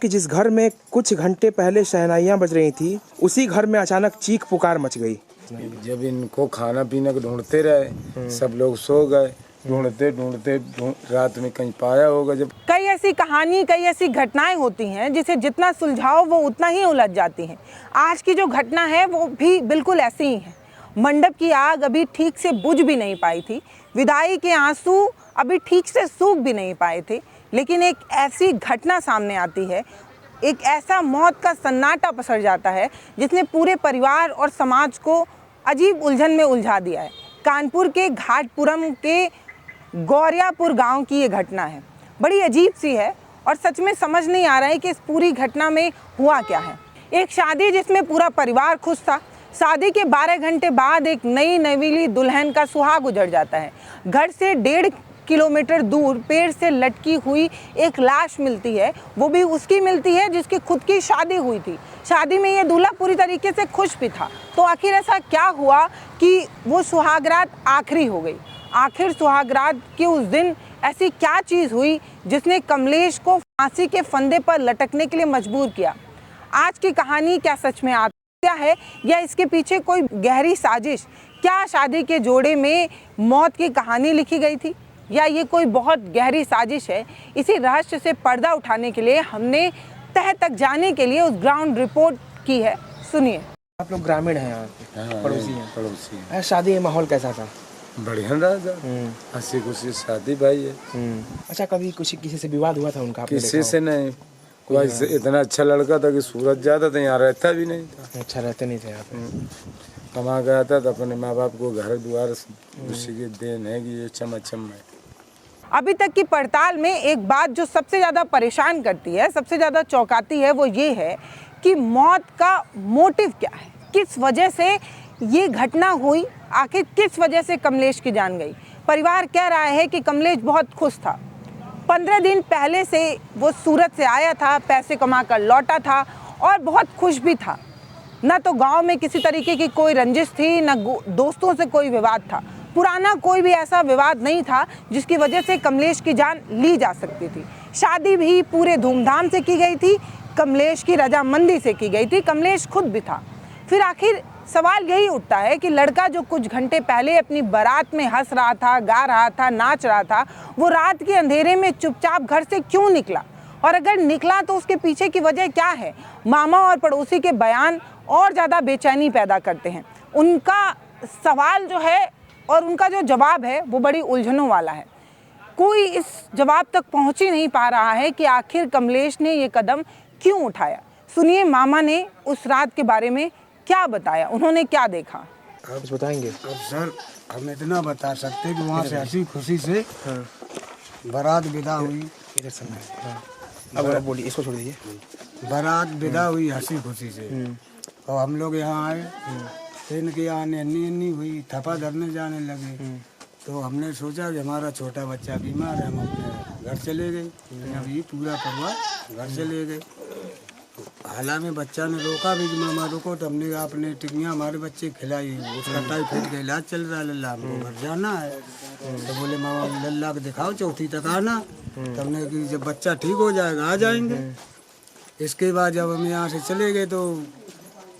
कि जिस घर में कुछ घंटे पहले शहनाइयाँ बज रही थी, उसी घर में अचानक चीख पुकार मच गई। जब इनको खाना पीना को ढूंढते रहे, सब लोग सो गए, ढूंढते ढूंढते रात में कहीं पाया होगा। जब कई ऐसी कहानी, कई ऐसी घटनाएं होती हैं जिसे जितना सुलझाओ वो उतना ही उलझ जाती हैं। आज की जो घटना है वो भी बिल्कुल ऐसी ही है। मंडप की आग अभी ठीक से बुझ भी नहीं पाई थी, विदाई के आंसू अभी ठीक से सूख भी नहीं पाए थे, लेकिन एक ऐसी घटना सामने आती है, एक ऐसा मौत का सन्नाटा पसर जाता है जिसने पूरे परिवार और समाज को अजीब उलझन में उलझा दिया है। कानपुर के घाटपुरम के गौरियापुर गांव की ये घटना है। बड़ी अजीब सी है और सच में समझ नहीं आ रहा है कि इस पूरी घटना में हुआ क्या है। एक शादी जिसमें पूरा परिवार खुश था, शादी के 12 घंटे बाद एक नई नवीली दुल्हन का सुहाग उजड़ जाता है। घर से 1.5 किलोमीटर दूर पेड़ से लटकी हुई एक लाश मिलती है, वो भी उसकी मिलती है जिसकी खुद की शादी हुई थी। शादी में ये दूल्हा पूरी तरीके से खुश भी था। तो आखिर ऐसा क्या हुआ कि वो सुहागरात आखिरी हो गई? आखिर सुहागरात के उस दिन ऐसी क्या चीज़ हुई जिसने कमलेश को फांसी के फंदे पर लटकने के लिए मजबूर किया? आज की कहानी क्या सच में आत्महत्या है या इसके पीछे कोई गहरी साजिश? क्या शादी के जोड़े में मौत की कहानी लिखी गई थी या ये कोई बहुत गहरी साजिश है? इसी रहस्य से पर्दा उठाने के लिए हमने तह तक जाने के लिए उस ग्राउंड रिपोर्ट की है। सुनिए। आप लोग ग्रामीण हैं, यहाँ के पड़ोसी हैं। पड़ोसी हैं। शादी में माहौल कैसा था? बढ़िया रहा था, हंसी खुशी शादी भाई है। अच्छा, कभी कुछ किसी से विवाद हुआ था उनका? किसी से नहीं। कोई इतना अच्छा लड़का था कि सूरत जाता था, यहाँ रहता भी नहीं था। अच्छा, रहते नहीं थे यहाँ पे? कमा गया था तो अपने माँ बाप को घर द्वार उसी की देन है कि ये चमचम है। अभी तक की पड़ताल में एक बात जो सबसे ज़्यादा परेशान करती है, सबसे ज़्यादा चौंकाती है, वो ये है कि मौत का मोटिव क्या है, किस वजह से ये घटना हुई, आखिर किस वजह से कमलेश की जान गई। परिवार कह रहा है कि कमलेश बहुत खुश था। 15 दिन पहले से वो सूरत से आया था, पैसे कमा कर लौटा था और बहुत खुश भी था। न तो गांव में किसी तरीके की कोई रंजिश थी, न दोस्तों से कोई विवाद था। पुराना कोई भी ऐसा विवाद नहीं था जिसकी वजह से कमलेश की जान ली जा सकती थी। शादी भी पूरे धूमधाम से की गई थी, कमलेश की रजामंदी से की गई थी, कमलेश खुद भी था। फिर आखिर सवाल यही उठता है कि लड़का जो कुछ घंटे पहले अपनी बारात में हंस रहा था, गा रहा था, नाच रहा था, वो रात के अंधेरे में चुपचाप घर से क्यों निकला? और अगर निकला तो उसके पीछे की वजह क्या है? मामा और पड़ोसी के बयान और ज़्यादा बेचैनी पैदा करते हैं। उनका सवाल जो है और उनका जो जवाब है वो बड़ी उलझनों वाला है। कोई इस जवाब तक पहुंच ही नहीं पा रहा है कि आखिर कमलेश ने ये कदम क्यों उठाया। सुनिए मामा ने उस रात के बारे में क्या बताया, उन्होंने क्या देखा। कुछ बताएंगे? अब सर हम इतना बता सकते हैं कि वहाँ से हंसी खुशी से बारात विदा हुई। इधर सुनिए। अब बोलिए, इसको छोड़ दीजिए। बारात विदा हुई हंसी खुशी से और हम लोग यहाँ आए। इनके यहाँ अन्नी अन्नी हुई, थपा धरने जाने लगे। तो हमने सोचा कि हमारा छोटा बच्चा बीमार है, हम अपने घर चले गए। अभी पूरा परिवार घर चले गए। हालांकि बच्चा ने रोका भी कि मामा रुको, तो हमने अपने टिकियाँ हमारे बच्चे खिलाई। उसका टाइफाइड का इलाज चल रहा है, लल्ला हमको घर जाना है। तो बोले मामा लल्ला को दिखाओ, चौथी तक आना। तो हमने कि जब बच्चा ठीक हो जाएगा आ जाएंगे। इसके बाद जब हम यहाँ से चले गए तो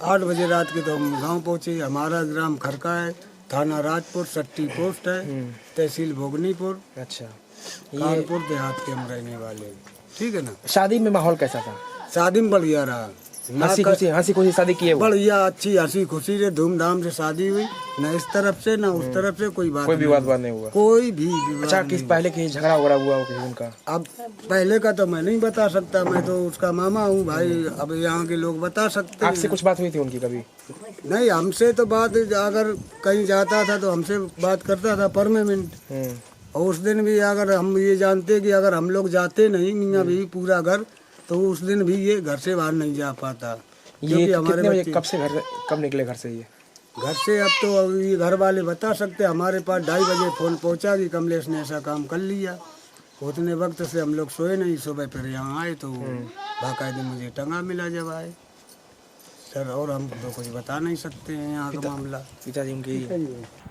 8 बजे रात के तो हम गाँव पहुँचे। हमारा ग्राम खरका है, थाना राजपुर, सट्टी पोस्ट है, तहसील भोगनीपुर। अच्छा, कानपुर देहात के हम रहने वाले, ठीक है ना। शादी में माहौल कैसा था? शादी में बढ़िया रहा, हंसी खुशी शादी की है। बढ़िया अच्छी हंसी खुशी से धूमधाम से शादी हुई। न इस तरफ से न उस तरफ से कोई विवाद नहीं हुआ, कोई भी विवाद। अच्छा, किस पहले की झगड़ा वगड़ा हुआ हो उनका? अब पहले का तो मैं नहीं बता सकता, मैं तो उसका मामा हूँ भाई। अब यहाँ के लोग बता सकते हैं। आपसे कुछ बात हुई थी उनकी कभी? नहीं, हमसे तो बात, अगर कहीं जाता था तो हमसे बात करता था परमानेंट। और उस दिन भी अगर हम ये जानते कि अगर हम लोग जाते नहीं मियाँ भी पूरा घर, तो उस दिन भी ये घर से बाहर नहीं जा पाता। ये हमारे बच्चे कब निकले घर से? ये घर से अब तो ये घर वाले बता सकते। हमारे पास 2:30 बजे फोन पहुंचा कि कमलेश ने ऐसा काम कर लिया। उतने वक्त से हम लोग सोए नहीं। सुबह फिर यहाँ आए तो बाकायदे मुझे टंगा मिला जब आए सर। और हम तो कुछ बता नहीं सकते हैं यहाँ का मामला। पिताजी उनकी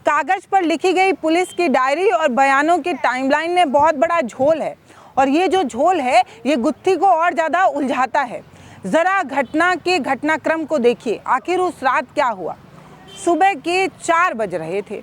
कागज पर लिखी गई पुलिस की डायरी और बयानों की टाइमलाइन में बहुत बड़ा झोल है और ये जो झोल है ये गुत्थी को और ज़्यादा उलझाता है। ज़रा घटना के घटनाक्रम को देखिए, आखिर उस रात क्या हुआ। सुबह के 4 बज रहे थे,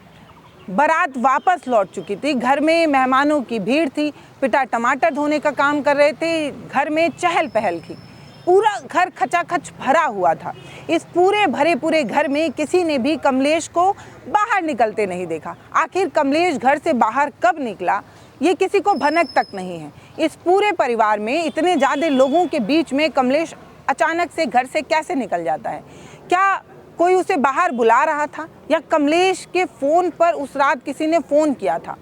बारात वापस लौट चुकी थी, घर में मेहमानों की भीड़ थी, पिता टमाटर धोने का काम कर रहे थे, घर में चहल पहल थी, पूरा घर खचाखच भरा हुआ था। इस पूरे भरे पूरे घर में किसी ने भी कमलेश को बाहर निकलते नहीं देखा। आखिर कमलेश घर से बाहर कब निकला ये किसी को भनक तक नहीं है। इस पूरे परिवार में इतने ज़्यादा लोगों के बीच में कमलेश अचानक से घर से कैसे निकल जाता है? क्या कोई उसे बाहर बुला रहा था या कमलेश के फ़ोन पर उस रात किसी ने फ़ोन किया था,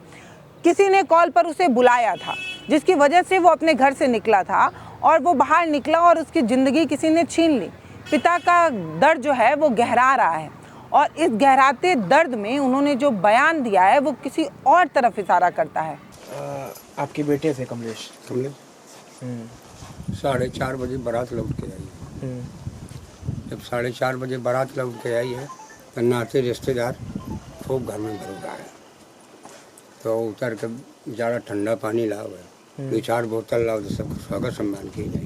किसी ने कॉल पर उसे बुलाया था, जिसकी वजह से वो अपने घर से निकला था और वो बाहर निकला और उसकी ज़िंदगी किसी ने छीन ली। पिता का दर्द जो है वो गहरा रहा है और इस गहराते दर्द में उन्होंने जो बयान दिया है वो किसी और तरफ इशारा करता है। आपके बेटे थे कमलेश? कमलेश 4:30 बजे बारात लौट के आई है। जब 4:30 बजे बारात लौट के आई है तो नाते रिश्तेदार खूब घर में भर रहा है, तो उतर के ज़्यादा ठंडा पानी लाओ है, 2-4 बोतल लाओ तो सब स्वागत सम्मान की जाए।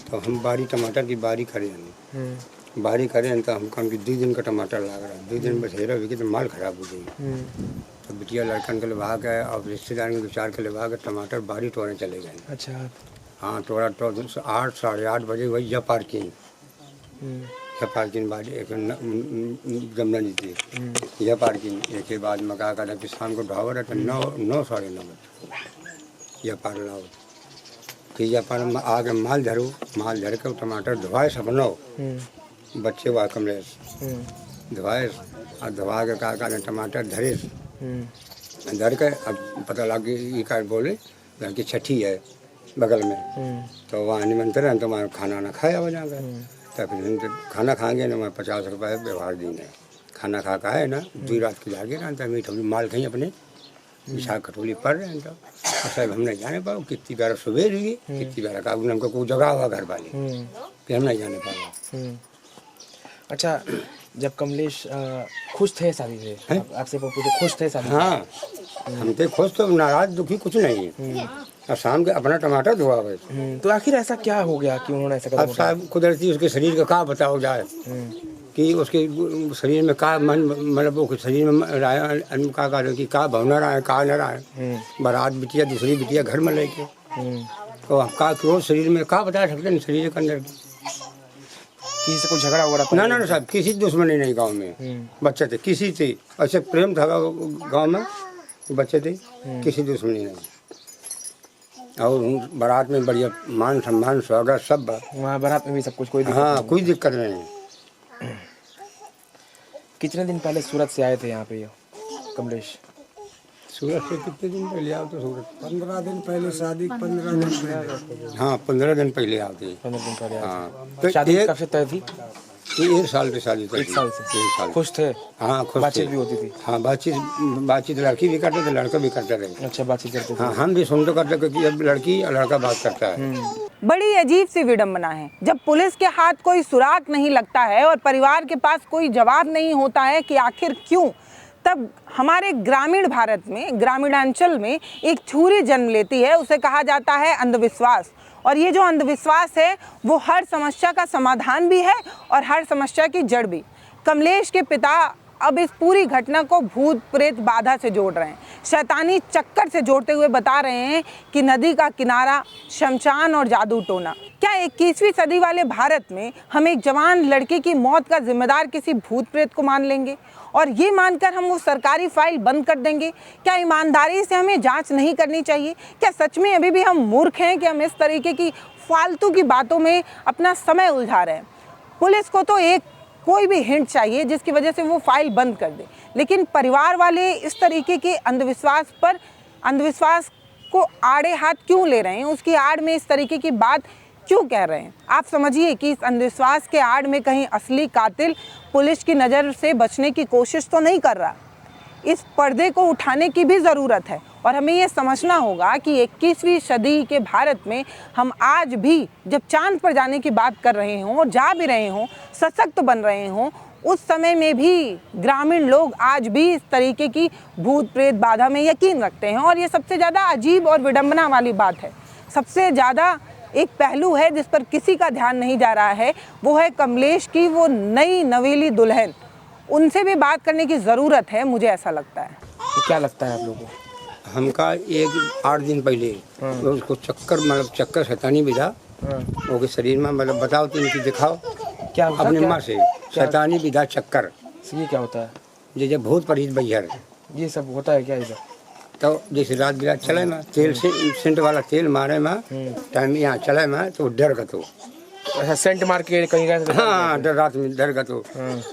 तो हम बारी टमाटर की बारी करे हैं, बारी करें तो हम कम कि 2 दिन का टमाटर लग रहा है, 2 दिन में हेरा भी तो माल खराब हो जाएगी। तो बिटिया लड़कन के लिवा गए और रिश्तेदार के 2-4 के लिवा के टमाटर बारी तोड़ने चले गए। अच्छा। हाँ, तोड़ा तो 8 साढ़े 8 बजे वही या पार्किंग बाड़ी एक जमुना जी थी यह पार्किंग एक के बाद मका कर कि शाम को ढावर है तो 9 साढ़े 9 बजे यह पार लाओ, फिर यह पार आगे माल धर के टमाटर धोवाए सपनो बच्चे हुआ कमलेश धोवाए और धोवा के का कर टमाटर धरे धर के अब पता लग ये कार बोले घर की छठी है बगल में, तो वहाँ निमंत्रण है तो वहाँ खाना ना खाया हो जाएगा। तो फिर खाना खाएंगे ना मैं 50 रुपये व्यवहार देंगे, खाना खा का है ना 2 रात की लागे ना तो मीठ माल कहीं अपने विशाख कटोली पड़ रहे हैं। तो साहब हम नहीं जाने पाओ, कितनी बार सुबह रही कितनी बार का हमको कोई जगह हुआ घर वाले फिर हम नहीं जाने पाओ। अच्छा, जब कमलेश खुश थे शादी से, आपसे पूछे खुश थे शादी? हाँ, हम तो खुश तो नाराज दुखी कुछ नहीं है। और शाम के अपना टमाटर धोआ हुआ। तो आखिर ऐसा क्या हो गया कि उन्होंने ऐसा अब साहब कुदरती उसके शरीर का क्या बताओ जाए कि उसके शरीर में का मन मतलब वो शरीर में का भावना रहा है का न रहा है। बारात बिटिया दूसरी बिटिया घर में लेके तो हम का क्यों शरीर में का बता सकते हैं शरीर के अंदर किसी से कुछ झगड़ा वगड़ा? ना साहब किसी दुश्मनी नहीं गाँव में बच्चे थे किसी से ऐसे प्रेम था गाँव में बच्चे थे किसी दुश्मनी नहीं। और बारात में बढ़िया मान सम्मान स्वागत सब वहाँ बारात में भी सब कुछ? हाँ, कोई दिक्कत नहीं। कितने दिन पहले सूरत से आए थे यहाँ पे कमलेश? सूरत से कितने दिन पहले आओ? तो सूरत 15 दिन पहले शादी, 15 दिन पहले। हाँ, 15 दिन पहले आते। 15 दिन पहले? हाँ, तो शादी कब से तय थी? 1 साल की शादी थी। 1 साल से? 1 साल। खुश थे? हाँ, खुश। बातचीत भी होती थी? हाँ, बातचीत लड़की भी करते थे लड़का भी करते रहे। अच्छा, बातचीत करते थे? हाँ, हम भी सुनते करते क्योंकि अब लड़की और लड़का बात करता है। बड़ी अजीब सी विडंबना है जब पुलिस के हाथ कोई सुराग नहीं लगता है और परिवार के पास कोई जवाब नहीं होता है कि आखिर क्यों, तब हमारे ग्रामीण भारत में ग्रामीणांचल में एक छुरी जन्म लेती है। उसे कहा जाता है अंधविश्वास। और ये जो अंधविश्वास है वो हर समस्या का समाधान भी है और हर समस्या की जड़ भी। कमलेश के पिता अब इस पूरी घटना को भूत प्रेत बाधा से जोड़ रहे हैं, शैतानी चक्कर से जोड़ते हुए बता रहे हैं कि नदी का किनारा, शमशान और जादू टोना। क्या 21वीं सदी वाले भारत में हम एक जवान लड़के की मौत का जिम्मेदार किसी भूत प्रेत को मान लेंगे और ये मानकर हम वो सरकारी फाइल बंद कर देंगे? क्या ईमानदारी से हमें जांच नहीं करनी चाहिए? क्या सच में अभी भी हम मूर्ख हैं कि हम इस तरीके की फालतू की बातों में अपना समय उलझा रहे हैं? पुलिस को तो एक कोई भी हिंट चाहिए जिसकी वजह से वो फाइल बंद कर दे, लेकिन परिवार वाले इस तरीके के अंधविश्वास को आड़े हाथ क्यों ले रहे हैं? उसकी आड़ में इस तरीके की बात क्यों कह रहे हैं? आप समझिए कि इस अंधविश्वास के आड़ में कहीं असली कातिल पुलिस की नज़र से बचने की कोशिश तो नहीं कर रहा। इस पर्दे को उठाने की भी ज़रूरत है और हमें ये समझना होगा कि 21वीं सदी के भारत में हम आज भी जब चांद पर जाने की बात कर रहे हों और जा भी रहे हों, सशक्त बन रहे हों, उस समय में भी ग्रामीण लोग आज भी इस तरीके की भूत प्रेत बाधा में यकीन रखते हैं। और ये सबसे ज़्यादा अजीब और विडंबना वाली बात है। सबसे ज़्यादा एक पहलू है जिस पर किसी का ध्यान नहीं जा रहा है, वो है कमलेश की वो नई नवेली दुल्हन। उनसे भी बात करने की ज़रूरत है, मुझे ऐसा लगता है। तो क्या लगता है आप लोगों को? हमका एक 8 दिन पहले तो उसको चक्कर मतलब चक्कर शैतानी विधा वो शरीर में मतलब बताओ तो इनकी दिखाओ क्या होता है? अपने क्या? माँ से शैतानी विधा चक्कर ये क्या होता है? जैसे भूत परीत बैहर ये सब होता है क्या इधर? तो जैसे रात बिरात चले में तेल से सेंट वाला तेल मारे में टाइम यहाँ चले में तो डर गतो। अच्छा, सेंट मार के कहीं गए? हाँ डर रात में डर गतो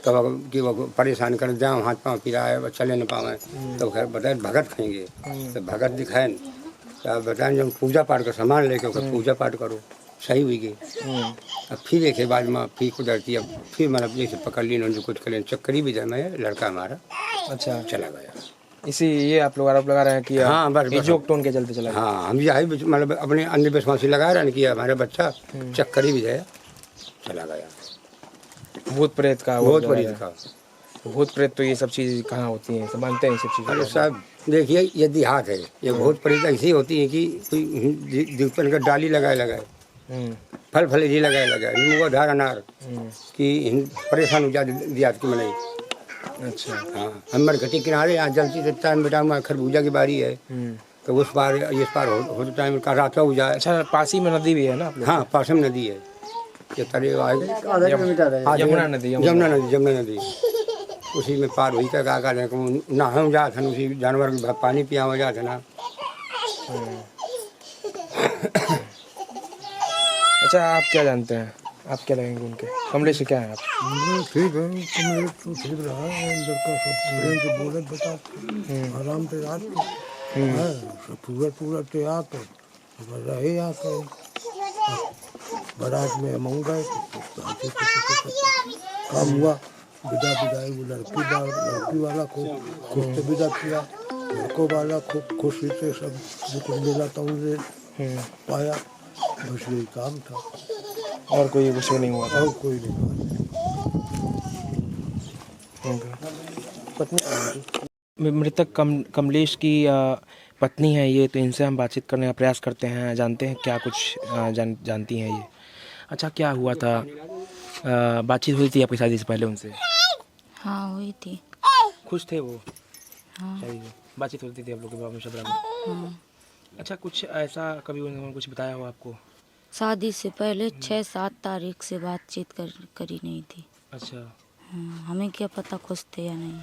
तब कि वो परेशान कर जाओ हाथ पाँव पिराए चले न पावे तो खैर बताए भगत खाएंगे तो भगत दिखाए तो बताएं जब पूजा पाठ का सामान लेके ओकर पूजा पाठ करो सही हुई गई। अब फिर एक बाद में फिर कुदरती अब फिर मतलब जैसे पकड़ ली उन्होंने कुछ कर लें चक्करी भी जाए मैं लड़का हमारा अच्छा चला गया। इसी ये आप लोग आरोप लगा रहे हैं कि हाँ बस ये जोक टोन के चलते चला गया। हाँ हम यही मतलब अपने अंधविश्वासी लगा रहे हैं कि हमारे बच्चा चक्करी भी जाए चला गया। भूत प्रेत का बहुत बड़ी का भूत प्रेत तो ये सब चीज़ कहाँ होती हैं? सब मानते हैं ये सब अरे चीज़ें? साहब देखिए ये देहात है ये बहुत परेशान ऐसी होती है कि कोई दीपन का डाली लगाए फल फलेरी लगाए नींबू धार अनार कि परेशान हो जाते देहात की मनाई। अच्छा हाँ हमारे घटी किनारे यहाँ जलती से टाइम बेटा खरबूजा की बारी है तो उस पार इस पार होते टाइम का रात हो जाए। अच्छा, पास ही में नदी भी है ना आप लोग? हाँ पासम नदी है ये तरे यमुना नदी उसी में पार हुई तक आकर नहा जात है उसी जानवर को पानी पिया जात है ना। अच्छा, आप क्या जानते हैं? आप क्या लगेंगे उनके? कमलेश से क्या है आप? ठीक है कमलेश तो ठीक रहा है लड़का सब प्रेम से बोलत बता आराम से रात को है सब पूरा तैयार कर रहे आकर बारात में हम गए काम हुआ विदाई वो लड़की वाला को खुश से विदा किया लड़कों वाला खूब खुशी से सब कुछ मिला था उनसे पाया बस यही काम था और कोई कुछ नहीं हुआ था? और कोई नहीं। पत्नी मृतक कमलेश की पत्नी है ये, तो इनसे हम बातचीत करने का प्रयास करते हैं, जानते हैं क्या कुछ जानती हैं ये। अच्छा, क्या हुआ था? बातचीत हुई थी आपकी शादी से पहले उनसे? हाँ हुई थी। खुश थे वो? हाँ बातचीत होती थी आप लोग के बाबू शबरा में? हाँ। अच्छा, कुछ ऐसा कभी उन्होंने कुछ बताया हो आपको? शादी से पहले 6-7 तारीख से बातचीत करी नहीं थी। अच्छा, हाँ, हमें क्या पता खुश थे या नहीं।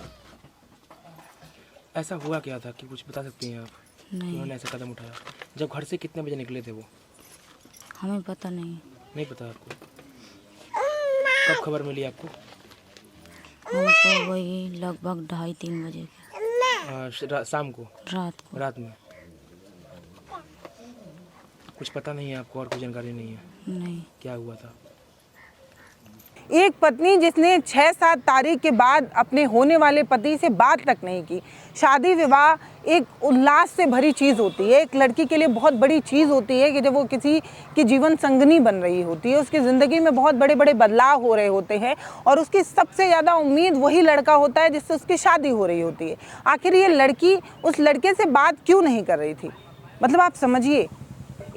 ऐसा हुआ क्या था कि कुछ बता सकती हैं आप? नहीं उन्होंने ऐसा कदम उठाया? जब घर से कितने बजे निकले थे वो? हमें पता नहीं। नहीं पता आपको? कब खबर मिली आपको? हमको वही लगभग 2:30-3 बजे शाम को? रात में? कुछ पता नहीं है आपको और कोई जानकारी नहीं है? नहीं। क्या हुआ था? एक पत्नी जिसने 6-7 तारीख के बाद अपने होने वाले पति से बात तक नहीं की। शादी विवाह एक उल्लास से भरी चीज़ होती है, एक लड़की के लिए बहुत बड़ी चीज़ होती है कि जब वो किसी की जीवन संगनी बन रही होती है, उसकी ज़िंदगी में बहुत बड़े बड़े बदलाव हो रहे होते हैं और उसकी सबसे ज़्यादा उम्मीद वही लड़का होता है जिससे उसकी शादी हो रही होती है। आखिर ये लड़की उस लड़के से बात क्यों नहीं कर रही थी? मतलब आप समझिए,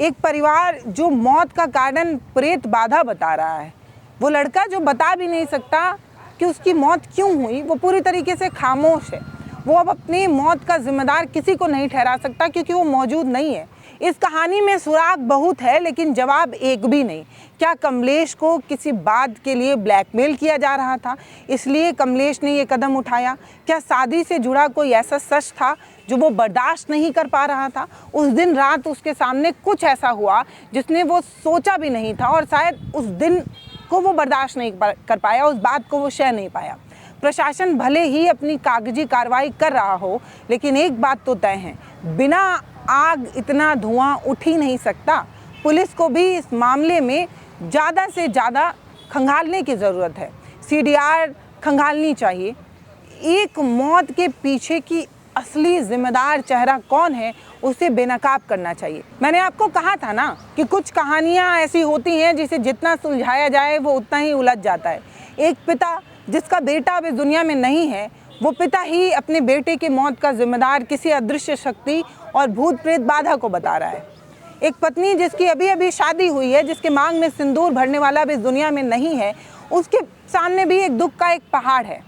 एक परिवार जो मौत का कारण प्रेत बाधा बता रहा है, वो लड़का जो बता भी नहीं सकता कि उसकी मौत क्यों हुई, वो पूरी तरीके से खामोश है। वो अब अपनी मौत का जिम्मेदार किसी को नहीं ठहरा सकता क्योंकि वो मौजूद नहीं है। इस कहानी में सुराग बहुत है लेकिन जवाब एक भी नहीं। क्या कमलेश को किसी बात के लिए ब्लैकमेल किया जा रहा था, इसलिए कमलेश ने ये कदम उठाया? क्या शादी से जुड़ा कोई ऐसा सच था जो वो बर्दाश्त नहीं कर पा रहा था? उस दिन रात उसके सामने कुछ ऐसा हुआ जिसने वो सोचा भी नहीं था और शायद उस दिन को वो बर्दाश्त नहीं कर पाया, उस बात को वो सह नहीं पाया। प्रशासन भले ही अपनी कागजी कार्रवाई कर रहा हो, लेकिन एक बात तो तय है, बिना आग इतना धुआं उठ ही नहीं सकता। पुलिस को भी इस मामले में ज़्यादा से ज़्यादा खंगालने की ज़रूरत है। CDR खंगालनी चाहिए। एक मौत के पीछे की असली जिम्मेदार चेहरा कौन है, उसे बेनकाब करना चाहिए। मैंने आपको कहा था ना कि कुछ कहानियाँ ऐसी होती हैं जिसे जितना सुलझाया जाए वो उतना ही उलझ जाता है। एक पिता जिसका बेटा अब इस दुनिया में नहीं है, वो पिता ही अपने बेटे की मौत का जिम्मेदार किसी अदृश्य शक्ति और भूत प्रेत बाधा को बता रहा है। एक पत्नी जिसकी अभी अभी शादी हुई है, जिसके मांग में सिंदूर भरने वाला अब इस दुनिया में नहीं है, उसके सामने भी एक दुख का एक पहाड़ है।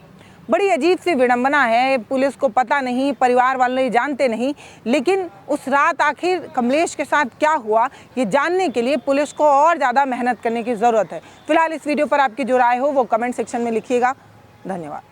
बड़ी अजीब सी विडंबना है। पुलिस को पता नहीं, परिवार वाले जानते नहीं, लेकिन उस रात आखिर कमलेश के साथ क्या हुआ ये जानने के लिए पुलिस को और ज़्यादा मेहनत करने की ज़रूरत है। फिलहाल इस वीडियो पर आपकी जो राय हो वो कमेंट सेक्शन में लिखिएगा। धन्यवाद।